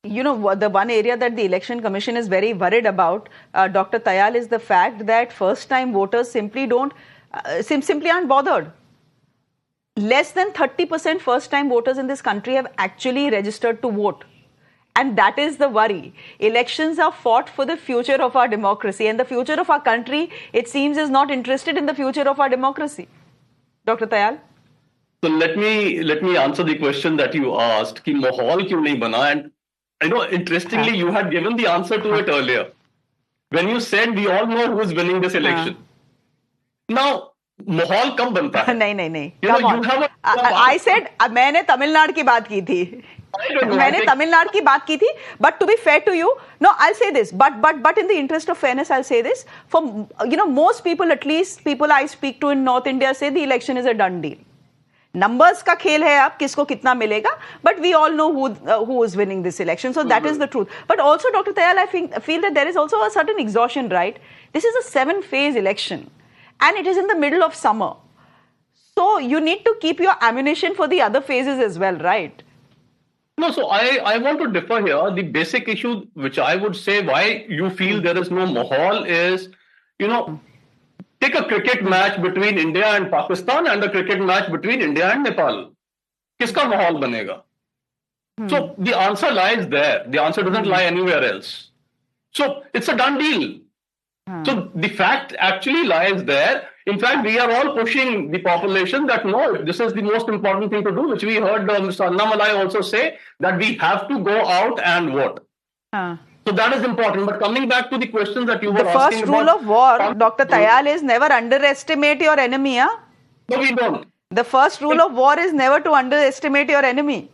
The one area that the Election Commission is very worried about, Dr. Tayal, is the fact that first-time voters simply aren't bothered. Less than 30% first-time voters in this country have actually registered to vote. And that is the worry. Elections are fought for the future of our democracy, and the future of our country, it seems, is not interested in the future of our democracy. Dr. Tayal? So let me answer the question that you asked, कि माहौल क्यों नहीं बना? And interestingly, you had given the answer to it earlier. When you said we all know who is winning this election. Now, माहौल कब बनता है? नहीं. Come on. I said, मैंने तमिलनाडु की बात की थी. मैंने तमिलनाडु की बात की थी, but to be fair to you, no, I'll say this, but in the interest of fairness, I'll say this. For most people, at least people I speak to in North India, say the election is a done deal. Numbers का खेल है, अब किसको कितना मिलेगा, but we all know who is winning this election, so that is the truth. But also, Dr. Tayal, I feel that there is also a certain exhaustion, right? This is a 7-phase election, and it is in the middle of summer, so you need to keep your ammunition for the other phases as well, right? No, so I want to differ here. The basic issue which I would say why you feel there is no mahal is, take a cricket match between India and Pakistan and a cricket match between India and Nepal. Kiska mahal banega? So the answer lies there. The answer doesn't lie anywhere else. So it's a done deal. So the fact actually lies there. In fact, we are all pushing the population that no, this is the most important thing to do, which we heard Mr. Annamalai also say, that we have to go out and vote. So that is important. But coming back to the questions that you were asking about... The first rule of war, Dr. Tayal, is never underestimate your enemy. No, we don't. The first rule of war is never to underestimate your enemy.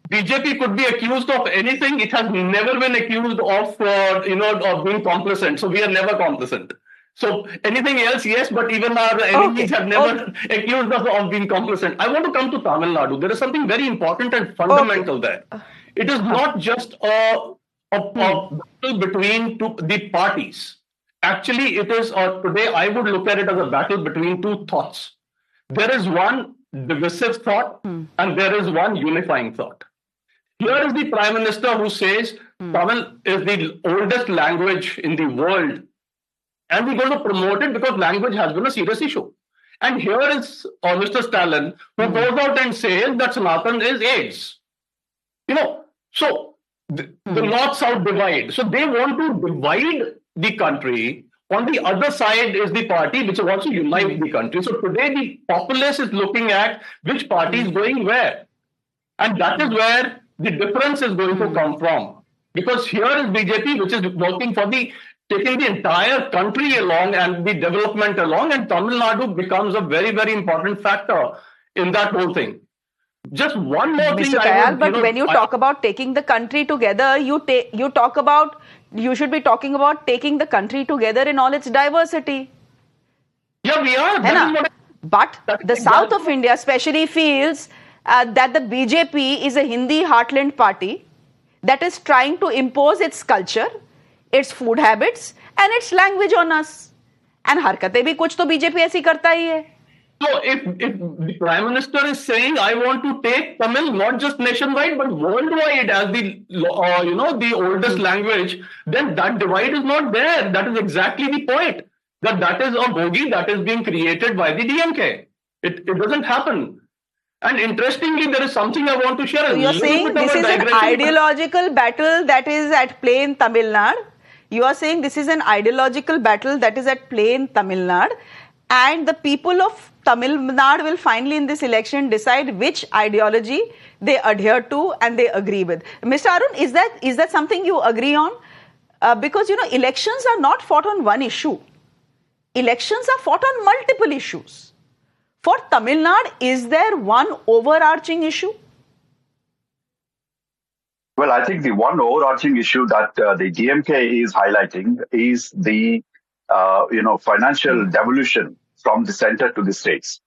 BJP could be accused of anything. It has never been accused of, of being complicit. So we are never complicit. So anything else, yes, but even our enemies have never accused us of being complicit. I want to come to Tamil Nadu. There is something very important and fundamental there. It is not just a battle between the parties. Actually, it is, today I would look at it as a battle between two thoughts. There is one divisive thought and there is one unifying thought. Here is the Prime Minister who says Tamil is the oldest language in the world and we're going to promote it because language has been a serious issue. And here is Mr. Stalin who goes out and says that Sanatan is AIDS. So the North-South divide. So they want to divide the country. On the other side is the party which wants to unite the country. So today the populace is looking at which party is going where. And that is where the difference is going to come from. Because here is BJP which is working for taking the entire country along and the development along, and Tamil Nadu becomes a very, very important factor in that whole thing. Just one more thing. Mr. Tayal, but when you talk about taking the country together, you should be talking about taking the country together in all its diversity. Yeah, we are. But the south of India especially feels that the BJP is a Hindi heartland party that is trying to impose its culture, its food habits and its language on us. And हरकतें भी कुछ तो BJP ऐसी करता ही है. So if the Prime Minister is saying, I want to take Tamil not just nationwide but worldwide as the oldest language, then that divide is not there. That is exactly the point. That is a bogie that is being created by the DMK. It doesn't happen. And interestingly, there is something I want to share. So you're saying this is an ideological battle that is at play in Tamil Nadu. You are saying this is an ideological battle that is at play in Tamil Nadu. And the people of Tamil Nadu will finally in this election decide which ideology they adhere to and they agree with. Mr. Arun, is that something you agree on? Because, elections are not fought on one issue. Elections are fought on multiple issues. For Tamil Nadu, is there one overarching issue? Well, I think the one overarching issue that the DMK is highlighting is the financial devolution from the center to the states.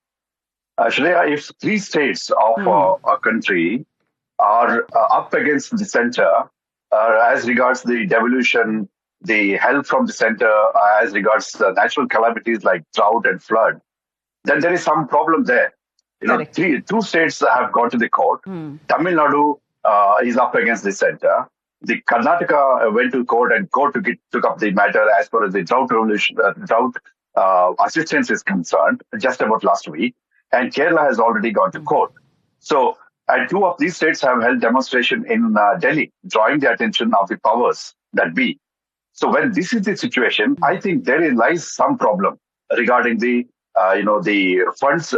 Shreya, if 3 states of a country are up against the center as regards the devolution, the help from the center as regards the natural calamities like drought and flood, then there is some problem there. 2 states have gone to the court. Tamil Nadu is up against the center. The Karnataka went to court and court took up the matter as far as the drought assistance is concerned just about last week. And Kerala has already gone to court. So, and two of these states have held demonstration in Delhi, drawing the attention of the powers that be. So when this is the situation, I think there lies some problem regarding the the funds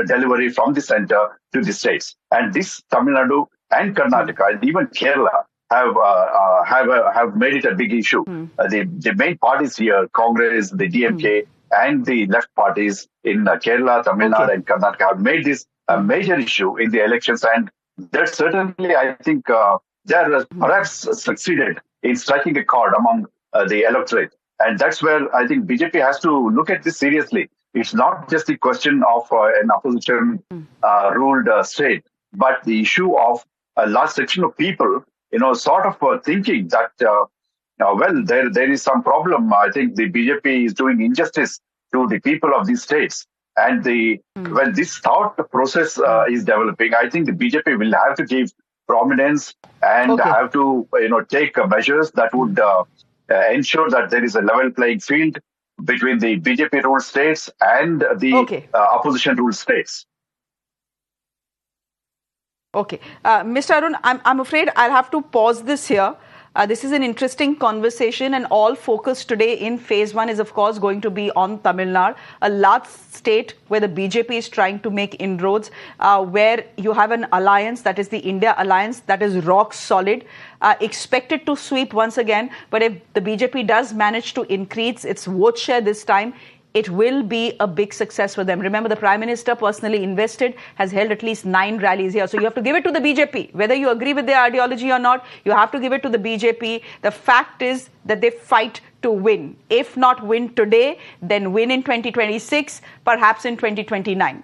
delivery from the center to the states. And this Tamil Nadu and Karnataka and even Kerala have made it a big issue. The main parties here, Congress, the DMK, and the left parties in Kerala, Tamil Nadu, and Karnataka have made this a major issue in the elections, and that certainly, I think, they are perhaps succeeded in striking a chord among the electorate. And that's where I think BJP has to look at this seriously. It's not just the question of an opposition ruled state, but the issue of a large section of people, sort of thinking that, well, there is some problem. I think the BJP is doing injustice to the people of these states. And when this thought process is developing, I think the BJP will have to give prominence and have to, take measures that would ensure that there is a level playing field between the BJP ruled states and the opposition ruled states. Okay. Mr. Arun, I'm afraid I'll have to pause this here. This is an interesting conversation, and all focus today in phase one is, of course, going to be on Tamil Nadu, a large state where the BJP is trying to make inroads, where you have an alliance, that is the India alliance, that is rock solid, expected to sweep once again. But if the BJP does manage to increase its vote share this time, it will be a big success for them. Remember, the Prime Minister personally invested, has held at least 9 rallies here. So you have to give it to the BJP. Whether you agree with their ideology or not, you have to give it to the BJP. The fact is that they fight to win. If not win today, then win in 2026, perhaps in 2029.